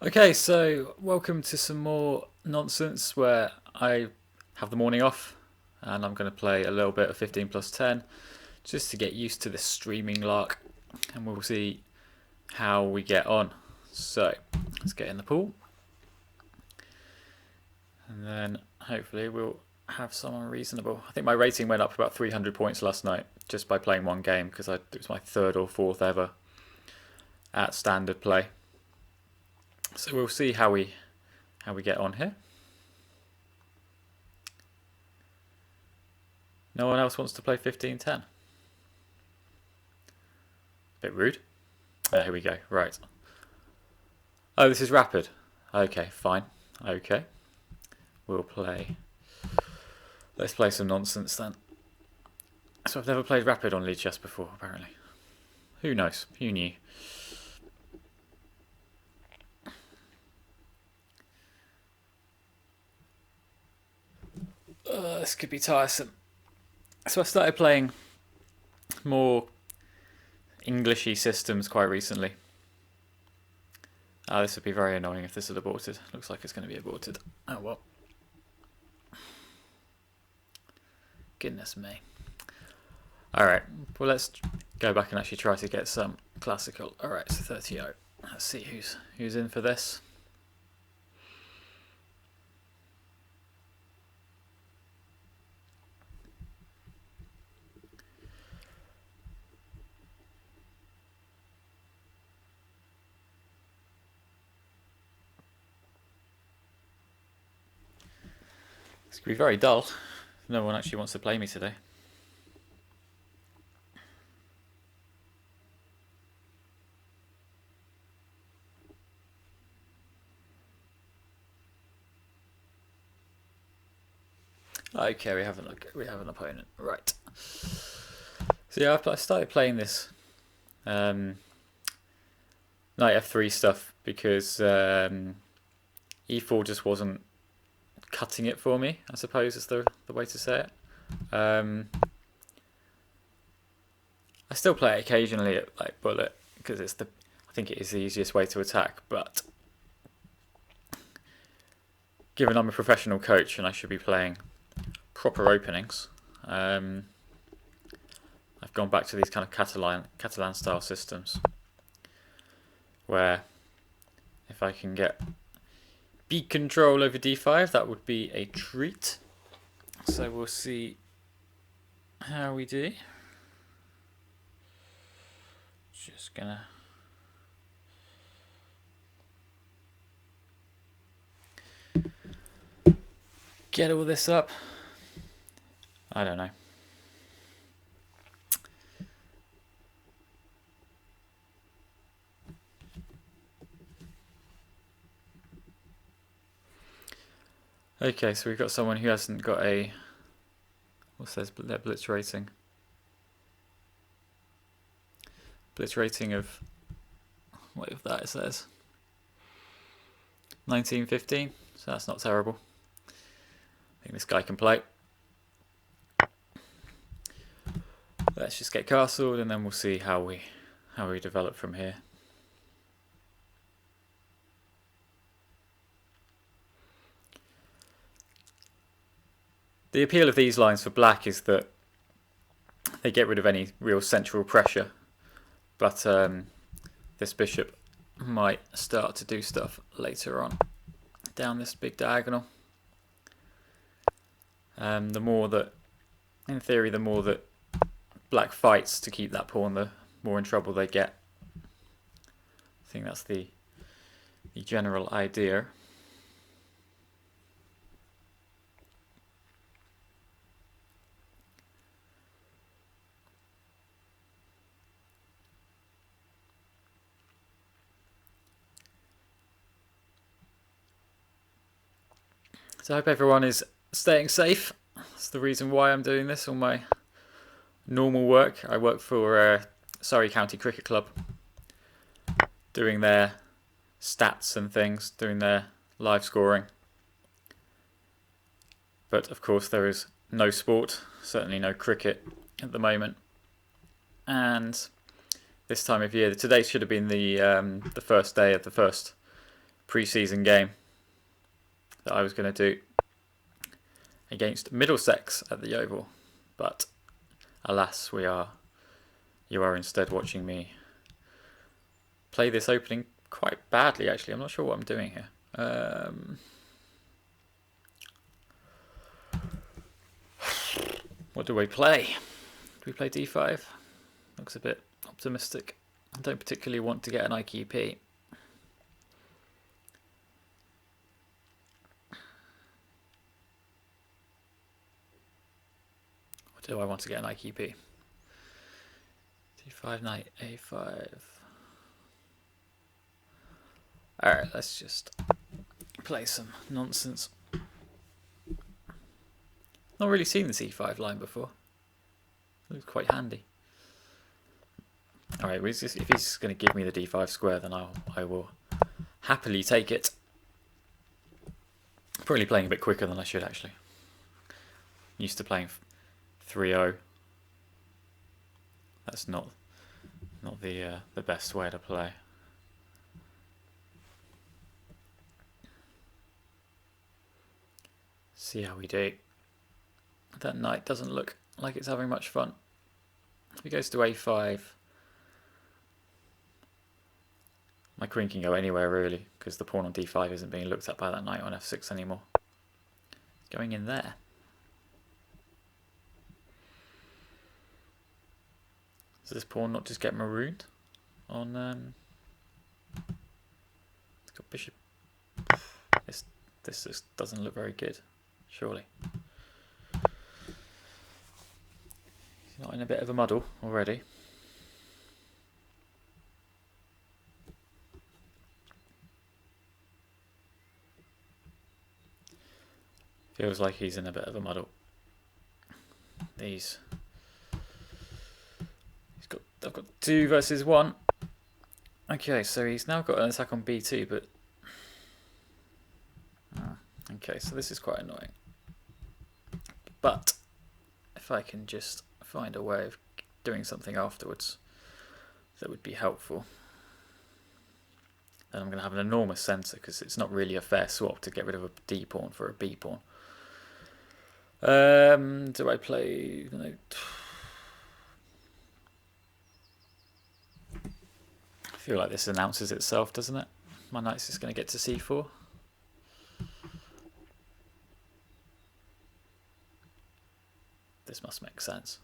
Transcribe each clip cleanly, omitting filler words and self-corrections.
Okay, so welcome to some more nonsense where I have the morning off and I'm going to play a little bit of 15 plus 10 just to get used to this streaming lark and we'll see how we get on. So let's get in the pool and then hopefully we'll have someone reasonable. I think my rating went up about 300 points last night just by playing one game because it was my third or fourth ever at standard play. So we'll see how we get on here. No one else wants to play 15-10. Bit rude. Here we go. Right. Oh, this is rapid. Okay, fine. Okay. We'll play. Let's play some nonsense then. So I've never played rapid on lead chess before, apparently. Who knows? Who knew? This could be tiresome. So I started playing more Englishy systems quite recently. This would be very annoying if this had aborted. Looks like it's going to be aborted. Oh well. Goodness me. Alright, well let's go back and actually try to get some classical. Alright, so 30-0. Let's see who's in for this. It's going to be very dull. No one actually wants to play me today. Okay, we have an opponent. Right. So yeah, I started playing this knight f3 stuff because e4 just wasn't cutting it for me, I suppose is the way to say it. I still play it occasionally at like bullet because I think it is the easiest way to attack, but given I'm a professional coach and I should be playing proper openings, I've gone back to these kind of Catalan style systems where if I can get beat control over d5, that would be a treat. So we'll see how we do. Just gonna get all this up. I don't know. Okay, so we've got someone who hasn't got a... What's their blitz rating? Blitz rating of... What if that it says? 1915, so that's not terrible. I think this guy can play. Let's just get castled and then we'll see how we develop from here. The appeal of these lines for black is that they get rid of any real central pressure, but this bishop might start to do stuff later on down this big diagonal. The more that, in theory, the more that black fights to keep that pawn, the more in trouble they get. I think that's the general idea. So I hope everyone is staying safe. That's the reason why I'm doing this. All my normal work, I work for Surrey County Cricket Club, doing their stats and things, doing their live scoring. But of course there is no sport, certainly no cricket at the moment. And this time of year, today should have been the first day of the first pre-season game that I was going to do against Middlesex at the Oval, but alas, you are instead watching me play this opening quite badly. Actually, I'm not sure what I'm doing here. What do we play? Do we play d5? Looks a bit optimistic. I don't particularly want to get an IQP. Or do I want to get an IQP? d5, knight, a5. Alright, let's just play some nonsense. Not really seen the c5 line before. Looks quite handy. Alright, if he's going to give me the d5 square, then I will happily take it. Probably playing a bit quicker than I should, actually. Used to playing 3-0. That's not the best way to play. See how we do. That knight doesn't look like it's having much fun. If he goes to a5, my queen can go anywhere really, because the pawn on d5 isn't being looked at by that knight on f6 anymore. It's going in there. Does this pawn not just get marooned on? It's got bishop. This just doesn't look very good, surely. He's not in a bit of a muddle already. Feels like he's in a bit of a muddle. I've got 2 versus 1. Okay, so he's now got an attack on b2, but okay, so this is quite annoying. But if I can just find a way of doing something afterwards that would be helpful, then I'm going to have an enormous centre, because it's not really a fair swap to get rid of a d pawn for a b pawn. Do I play? No. I feel like this announces itself, doesn't it? My knight's just going to get to c4. This must make sense.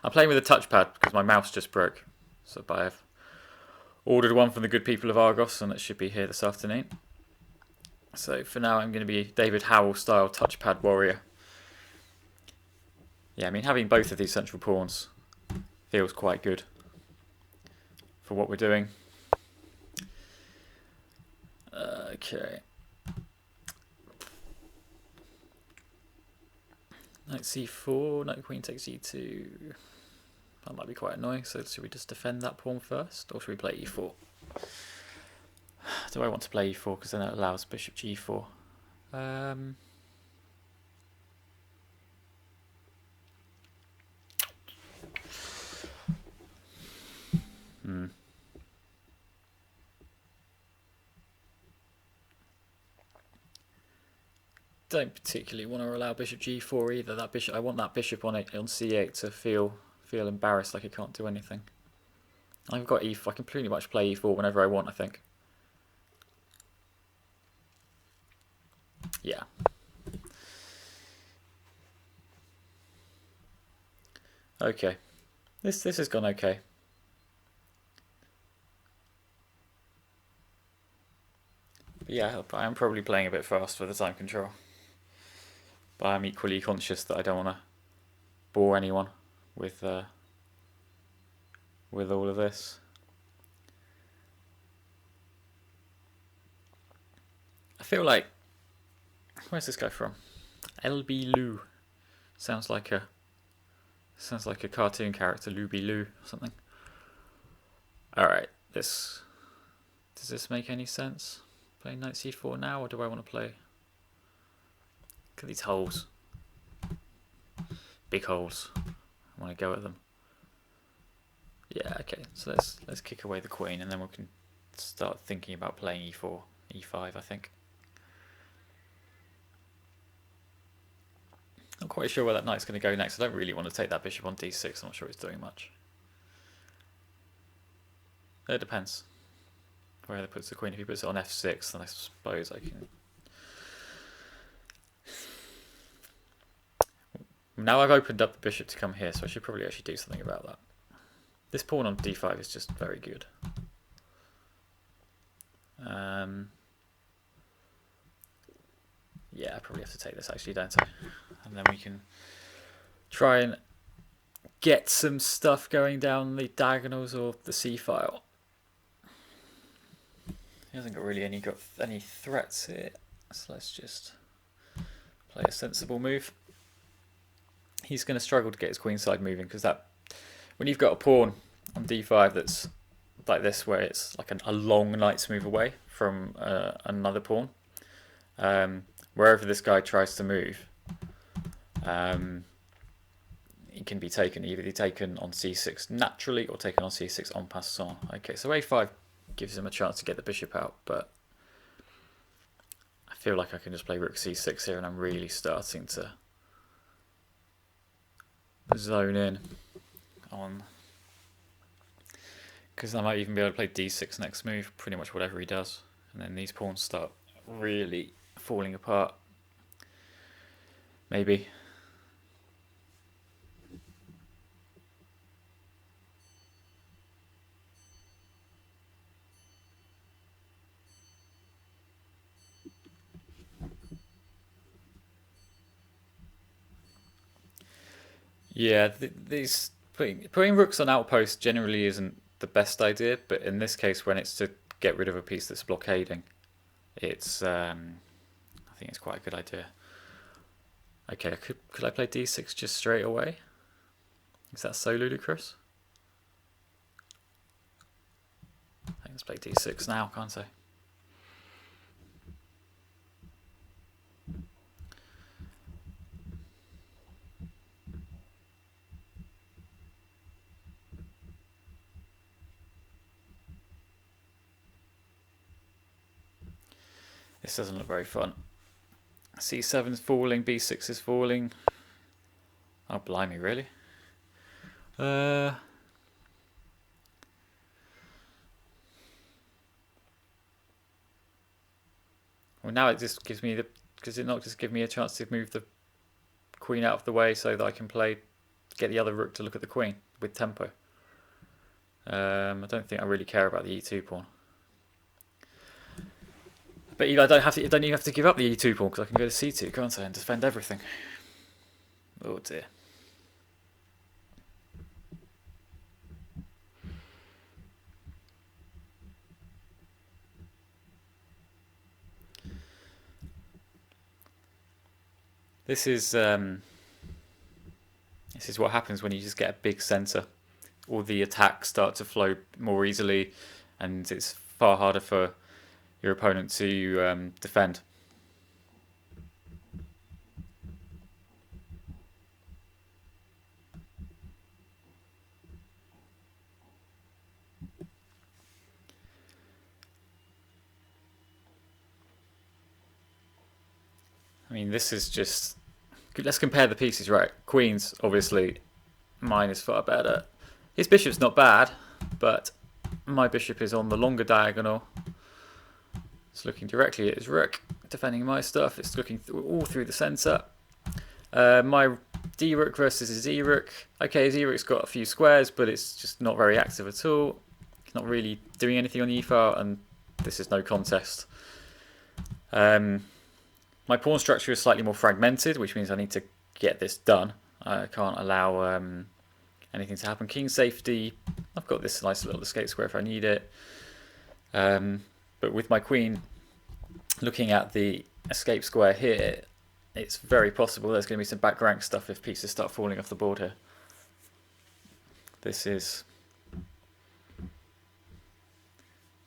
I'm playing with a touchpad because my mouse just broke. So I've ordered one from the good people of Argos, and it should be here this afternoon. So for now I'm going to be David Howell style touchpad warrior. Yeah, I mean, having both of these central pawns feels quite good for what we're doing. Okay. Knight c4, knight queen takes e2. That might be quite annoying, so should we just defend that pawn first, or should we play e4? Do I want to play e4 because then it allows bishop g4? Don't particularly want to allow bishop g4 either. That bishop, I want that bishop on c8 to feel embarrassed, like I can't do anything. I've got e4. I can pretty much play e4 whenever I want, I think. Yeah. Okay. This has gone okay. But yeah, I am probably playing a bit fast for the time control. But I'm equally conscious that I don't want to bore anyone with all of this. I feel like, where's this guy from? LB Lou. Sounds like a cartoon character, Luby Lou or something. All right, does this make any sense? Play knight c4 now, or do I want to play? Look at these holes. Big holes. I want to go at them. Yeah, okay. So let's kick away the queen, and then we can start thinking about playing e4 e5, I think. Not quite sure where that knight's going to go next. I don't really want to take that bishop on d6. I'm not sure it's doing much. It depends where it puts the queen. If he puts it on f6, then I suppose I can... Now I've opened up the bishop to come here, so I should probably actually do something about that. This pawn on d5 is just very good. Yeah, I probably have to take this actually, don't I? And then we can try and get some stuff going down the diagonals or the c-file. He hasn't got really got any threats here, so let's just play a sensible move. He's going to struggle to get his queenside moving because that, when you've got a pawn on d5 that's like this, where it's like a long knight's move away from another pawn, wherever this guy tries to move, it can be taken, either taken on c6 naturally or taken on c6 en passant. Okay, so a5 gives him a chance to get the bishop out, but I feel like I can just play rook c6 here, and I'm really starting to zone in on, because I might even be able to play d6 next move, pretty much whatever he does, and then these pawns start really falling apart. Maybe. Yeah, these putting rooks on outposts generally isn't the best idea, but in this case, when it's to get rid of a piece that's blockading, it's I think it's quite a good idea. Okay, could I play d6 just straight away? Is that so ludicrous? I think let's play d6 now, can't I? This doesn't look very fun. c7's falling, b6 is falling. Oh, blimey, really? Well, now it just gives me does it not just give me a chance to move the queen out of the way so that I can get the other rook to look at the queen with tempo? I don't think I really care about the e2 pawn. But I don't even have to give up the e2 pawn, because I can go to c2, can't I, and defend everything. Oh dear. This is what happens when you just get a big centre. All the attacks start to flow more easily, and it's far harder for your opponent to defend. I mean, this is just... Let's compare the pieces, right? Queens, obviously, mine is far better. His bishop's not bad, but my bishop is on the longer diagonal. It's looking directly at his rook, defending my stuff. It's looking all through the centre. My D rook versus his E rook. Okay, his E rook's got a few squares, but it's just not very active at all. He's not really doing anything on the E file, and this is no contest. My pawn structure is slightly more fragmented, which means I need to get this done. I can't allow anything to happen. King safety. I've got this nice little escape square if I need it. But with my queen looking at the escape square here, it's very possible there's going to be some back rank stuff if pieces start falling off the board here. This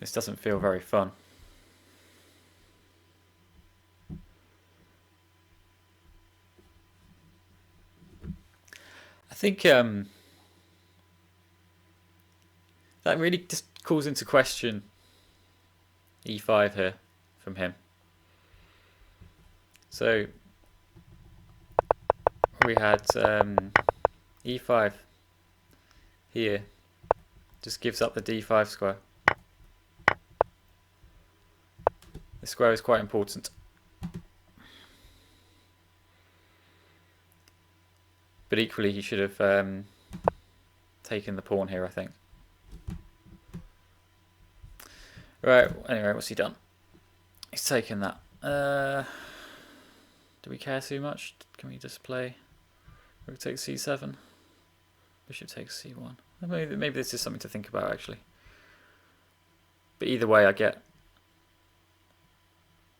doesn't feel very fun. I think that really just calls into question e5 here from him. So we had e5 here, just gives up the d5 square. The square is quite important. But equally he should have taken the pawn here, I think. Right, anyway, what's he done? He's taken that. Do we care too much? Can we just play rook takes c7? Bishop takes c1. Maybe this is something to think about, actually. But either way, I get...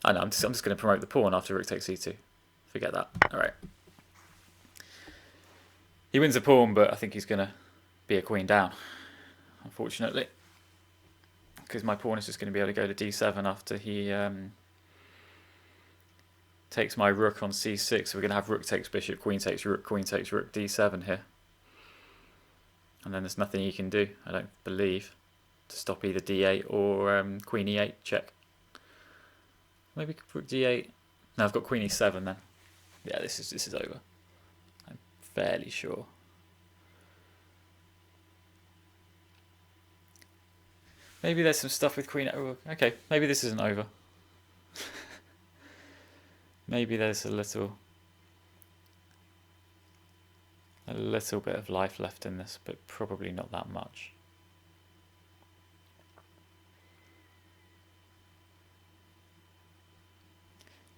I know, I'm just going to promote the pawn after rook takes c2. Forget that. Alright. He wins a pawn, but I think he's going to be a queen down, unfortunately. Because my pawn is just going to be able to go to d7 after he takes my rook on c6. So we're going to have rook takes bishop, queen takes rook, d7 here. And then there's nothing he can do, I don't believe, to stop either d8 or queen e8 check. Maybe rook d8. No, I've got queen e7 then. Yeah, this is over. I'm fairly sure. Maybe there's some stuff with queen. Oh, okay, maybe this isn't over. Maybe there's a little bit of life left in this, but probably not that much.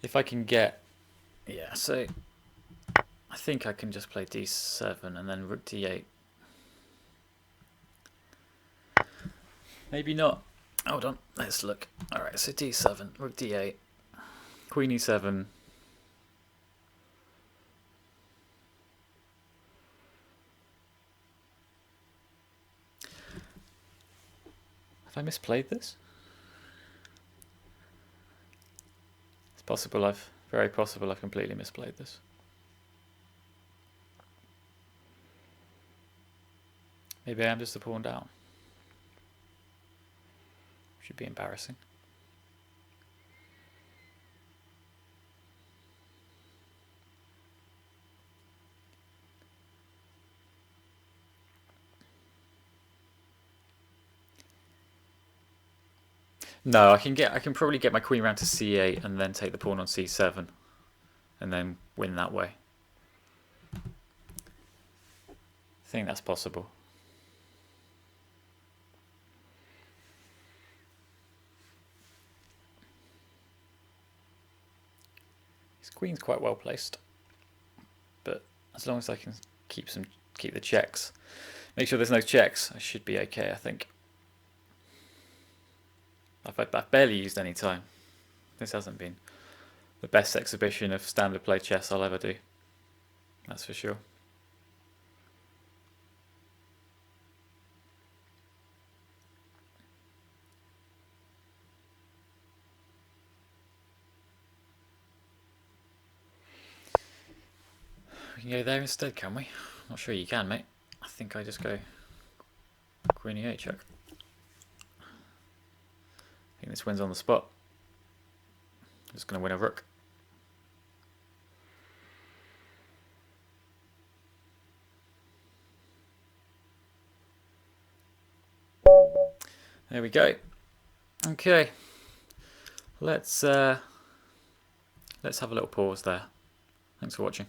If I can get, yeah, so I think I can just play d7 and then rook d8. Maybe not. Hold on, let's look. Alright, so d7, rook d8, queen e7. Have I misplayed this? It's possible very possible I've completely misplayed this. Maybe I am just a pawn down. Should be embarrassing. No, I can probably get my queen round to c8 and then take the pawn on c7 and then win that way. I think that's possible. His queen's quite well placed, but as long as I can keep the checks, make sure there's no checks, I should be okay, I think. I've barely used any time. This hasn't been the best exhibition of standard play chess I'll ever do. That's for sure. We can go there instead, can we? Not sure you can, mate. I think I just go queen e8 check. I think this wins on the spot. I'm just going to win a rook. There we go. Okay, let's have a little pause there. Thanks for watching.